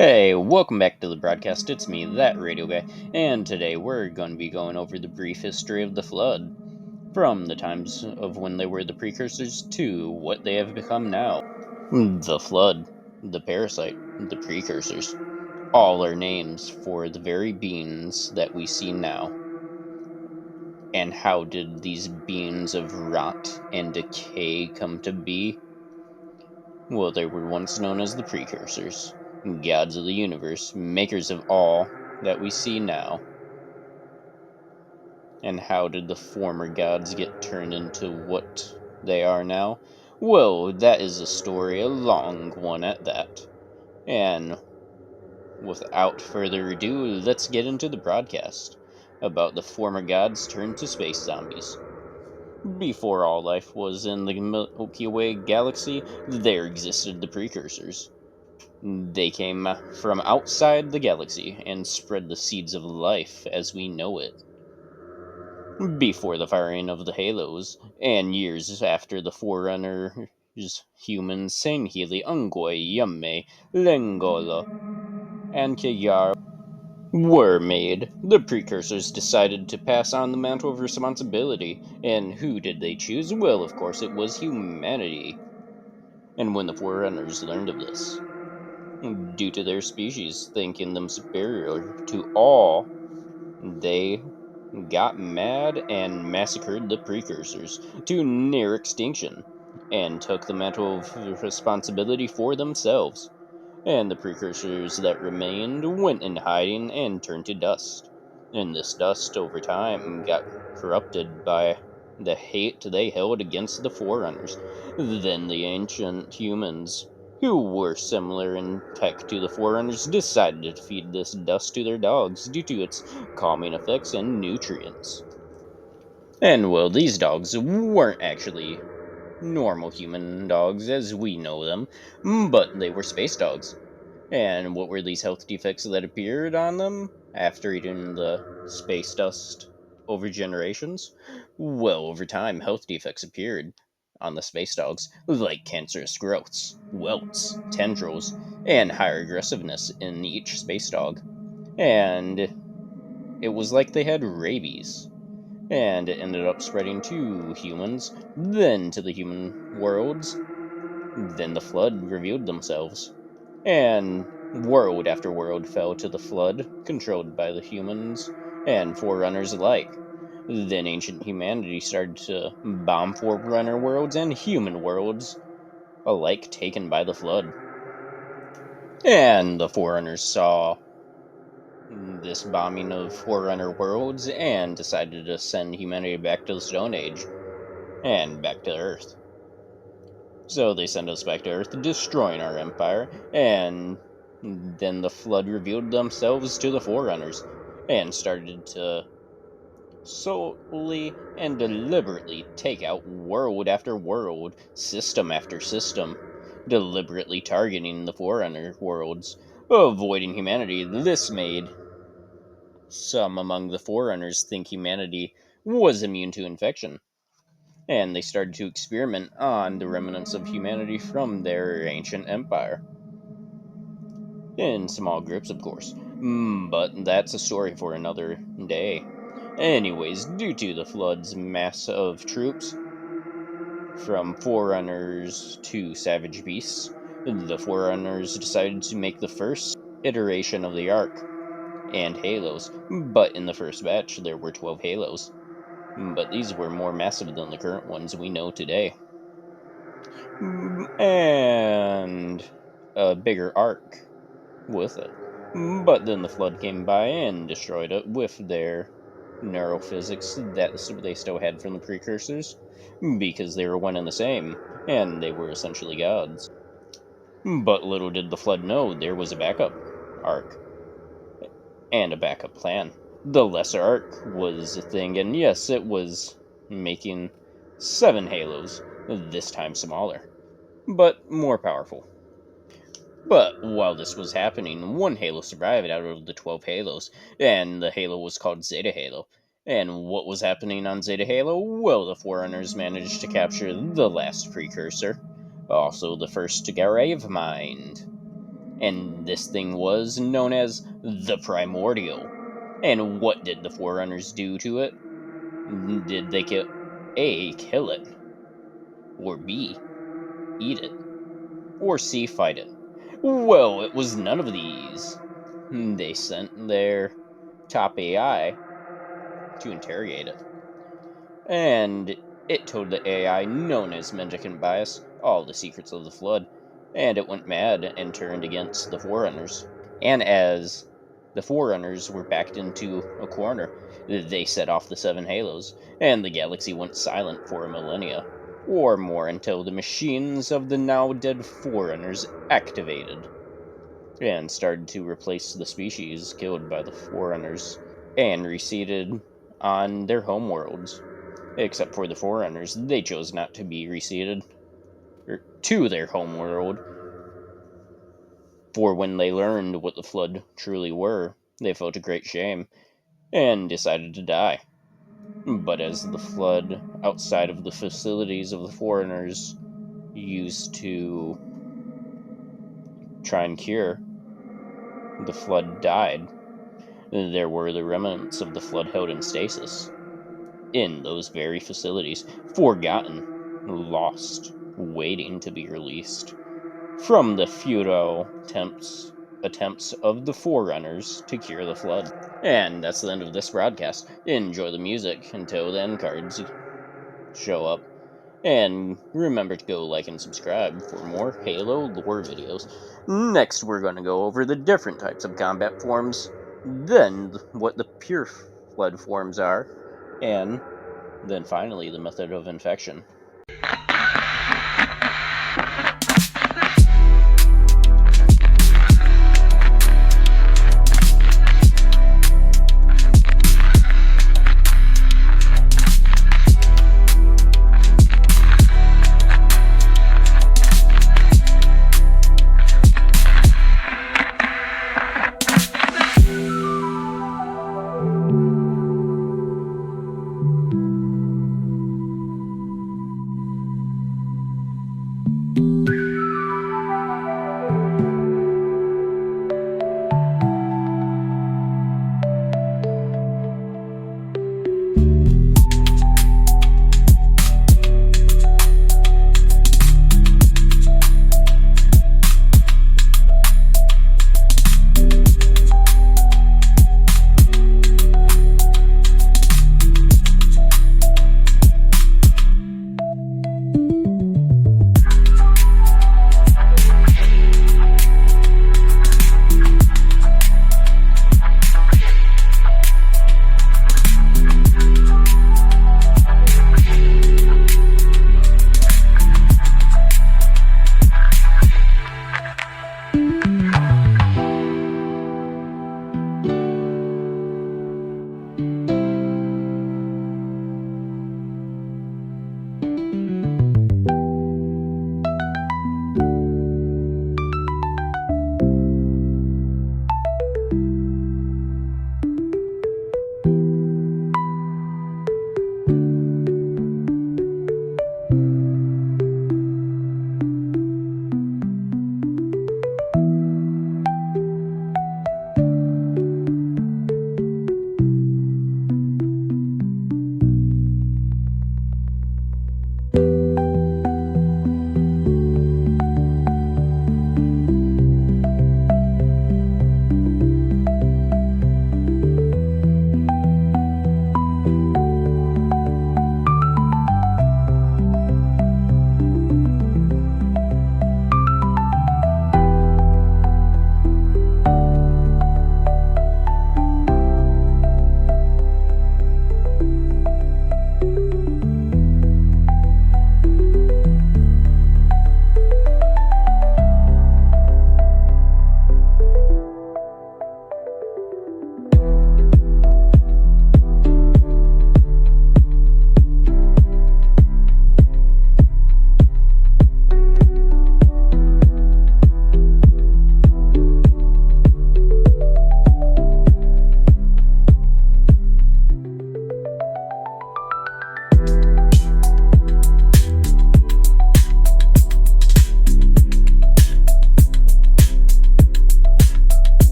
Hey, welcome back to the broadcast. It's me, that radio guy, and today we're going to be going over the brief history of the flood, from the times of when they were the precursors to what they have become now. The flood, the parasite, the precursors, all are names for the very beings that we see now. And how did these beings of rot and decay come to be? Well, they were once known as the precursors, gods of the universe, makers of all that we see now. And how did the former gods get turned into what they are now? Well, that is a story, a long one at that. And without further ado, let's get into the broadcast about the former gods turned to space zombies. Before all life was in the Milky Way galaxy, there existed the precursors. They came from outside the galaxy and spread the seeds of life as we know it. Before the firing of the halos, and years after the forerunners humans Senhili, Ungoi, Yamme, Lengola, and Kiyar were made, the precursors decided to pass on the mantle of responsibility. And who did they choose? Well, of course, it was humanity. And when the forerunners learned of this, due to their species thinking them superior to all, they got mad and massacred the precursors to near extinction, and took the mantle of responsibility for themselves. And the precursors that remained went into hiding and turned to dust. And this dust, over time, got corrupted by the hate they held against the Forerunners. Then the ancient humans, who were similar in tech to the Forerunners, decided to feed this dust to their dogs due to its calming effects and nutrients. And well, these dogs weren't actually normal human dogs as we know them, but they were space dogs. And what were these health defects that appeared on them after eating the space dust over generations? Well, over time, health defects appeared on the space dogs, like cancerous growths, welts, tendrils, and higher aggressiveness in each space dog. And it was like they had rabies. And it ended up spreading to humans, then to the human worlds. Then the flood revealed themselves, and world after world fell to the flood, controlled by the humans and forerunners alike. Then ancient humanity started to bomb forerunner worlds and human worlds, alike taken by the flood. And the forerunners saw this bombing of forerunner worlds and decided to send humanity back to the Stone Age and back to Earth. So they send us back to Earth, destroying our empire, and then the flood revealed themselves to the Forerunners and started to slowly and deliberately take out world after world, system after system, deliberately targeting the Forerunner worlds, avoiding humanity. This made some among the Forerunners think humanity was immune to infection, and they started to experiment on the remnants of humanity from their ancient empire. In small groups, of course. But that's a story for another day. Anyways, due to the flood's mass of troops, from forerunners to savage beasts, the forerunners decided to make the first iteration of the ark and halos. But in the first batch, there were 12 halos. But these were more massive than the current ones we know today. And a bigger arc with it. But then the flood came by and destroyed it with their neurophysics that they still had from the precursors, because they were one and the same, and they were essentially gods. But little did the flood know there was a backup arc and a backup plan. The lesser arc was a thing, and yes, it was making 7 halos, this time smaller, but more powerful. But while this was happening, one Halo survived out of the 12 Halos, and the Halo was called Zeta Halo. And what was happening on Zeta Halo? Well, the Forerunners managed to capture the last precursor, also the first to Grave Mind. And this thing was known as the Primordial. And what did the Forerunners do to it? Did they kill it, or B, eat it, or C, fight it? Well, it was none of these. They sent their top AI to interrogate it, and it told the AI known as Mendicant Bias all the secrets of the Flood, and it went mad and turned against the Forerunners. And as the Forerunners were backed into a corner, they set off the seven halos, and the galaxy went silent for a millennia, or more, until the machines of the now dead Forerunners activated and started to replace the species killed by the Forerunners and reseeded on their homeworlds. Except for the Forerunners, they chose not to be reseeded to their homeworld, for when they learned what the Flood truly were, they felt a great shame and decided to die. But as the Flood outside of the facilities of the Foreigners used to try and cure, the Flood died. There were the remnants of the Flood held in stasis in those very facilities, forgotten, lost, waiting to be released from the futile attempts of the Forerunners to cure the Flood. And that's the end of this broadcast. Enjoy the music until the end cards show up. And remember to go like and subscribe for more Halo lore videos. Next, we're going to go over the different types of combat forms, then what the pure flood forms are, and then finally the method of infection.